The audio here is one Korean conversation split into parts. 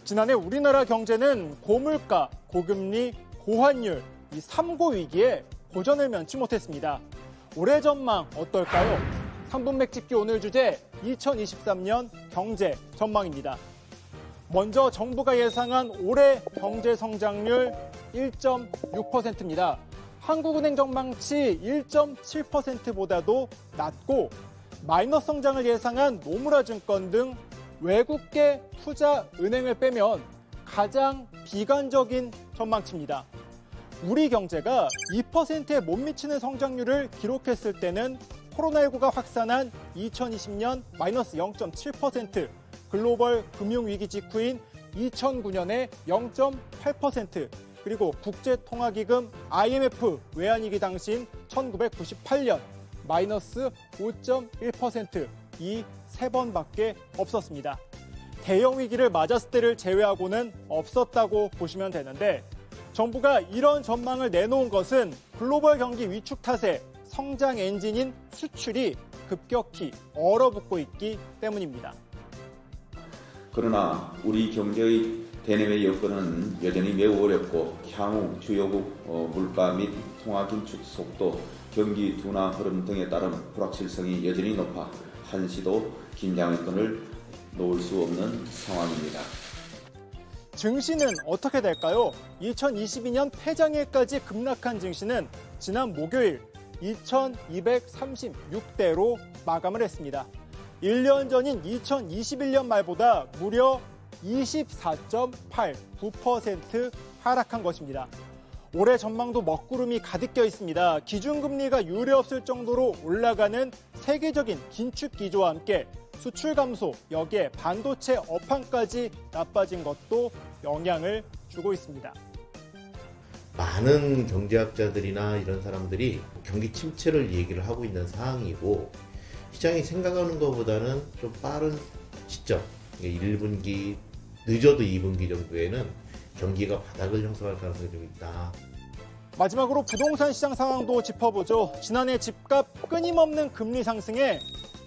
지난해 우리나라 경제는 고물가, 고금리, 고환율, 이 3고 위기에 고전을 면치 못했습니다. 올해 전망 어떨까요? 3분 맥집기 오늘 주제 2023년 경제 전망입니다. 먼저 정부가 예상한 올해 경제 성장률 1.6%입니다. 한국은행 전망치 1.7%보다도 낮고 마이너스 성장을 예상한 노무라증권 등 외국계 투자 은행을 빼면 가장 비관적인 전망치입니다. 우리 경제가 2%에 못 미치는 성장률을 기록했을 때는 코로나19가 확산한 2020년 마이너스 0.7%, 글로벌 금융위기 직후인 2009년에 0.8%, 그리고 국제통화기금 IMF 외환위기 당시인 1998년 마이너스 5.1%, 이 세 번밖에 없었습니다. 대형 위기를 맞았을 때를 제외하고는 없었다고 보시면 되는데 정부가 이런 전망을 내놓은 것은 글로벌 경기 위축 탓에 성장 엔진인 수출이 급격히 얼어붙고 있기 때문입니다. 그러나 우리 경제의 대내외 여건은 여전히 매우 어렵고 향후 주요국 물가 및 통화 긴축 속도, 경기 둔화 흐름 등에 따른 불확실성이 여전히 높아 한시도 긴장의 끈을 놓을 수 없는 상황입니다. 증시는 어떻게 될까요? 2022년 폐장일까지 급락한 증시는 지난 목요일 2236대로 마감을 했습니다. 1년 전인 2021년 말보다 무려 24.89% 하락한 것입니다. 올해 전망도 먹구름이 가득 껴 있습니다. 기준금리가 유례없을 정도로 올라가는 세계적인 긴축 기조와 함께 수출 감소, 여기에 반도체 업황까지 나빠진 것도 영향을 주고 있습니다. 많은 경제학자들이나 이런 사람들이 경기 침체를 얘기를 하고 있는 상황이고 시장이 생각하는 것보다는 좀 빠른 시점, 1분기, 늦어도 2분기 정도에는 경기가 바닥을 형성할 가능성이 좀 있다. 마지막으로 부동산 시장 상황도 짚어보죠. 지난해 집값 끊임없는 금리 상승에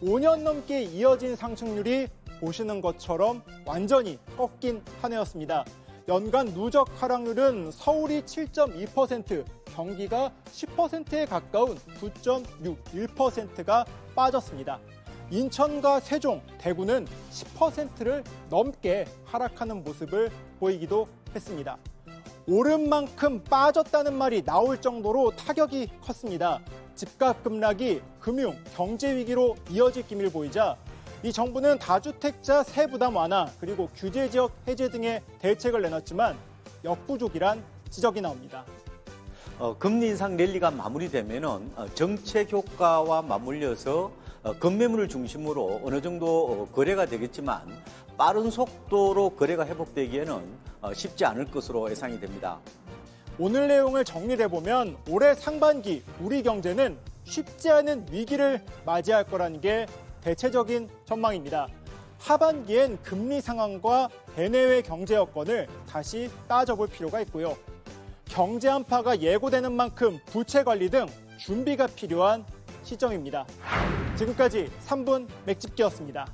5년 넘게 이어진 상승률이 보시는 것처럼 완전히 꺾인 한 해였습니다. 연간 누적 하락률은 서울이 7.2%, 경기가 10%에 가까운 9.61%가 빠졌습니다. 인천과 세종, 대구는 10%를 넘게 하락하는 모습을 보이기도 했습니다. 오른 만큼 빠졌다는 말이 나올 정도로 타격이 컸습니다. 집값 급락이 금융, 경제 위기로 이어질 기미를 보이자 이 정부는 다주택자 세부담 완화 그리고 규제 지역 해제 등의 대책을 내놨지만 역부족이란 지적이 나옵니다. 금리 인상 랠리가 마무리되면은 정책 효과와 맞물려서 급매물을 중심으로 어느 정도 거래가 되겠지만 빠른 속도로 거래가 회복되기에는 쉽지 않을 것으로 예상이 됩니다. 오늘 내용을 정리해보면 올해 상반기 우리 경제는 쉽지 않은 위기를 맞이할 거라는 게 대체적인 전망입니다. 하반기엔 금리 상황과 대내외 경제 여건을 다시 따져볼 필요가 있고요. 경제 한파가 예고되는 만큼 부채 관리 등 준비가 필요한 시점입니다. 지금까지 3분 맥집기였습니다.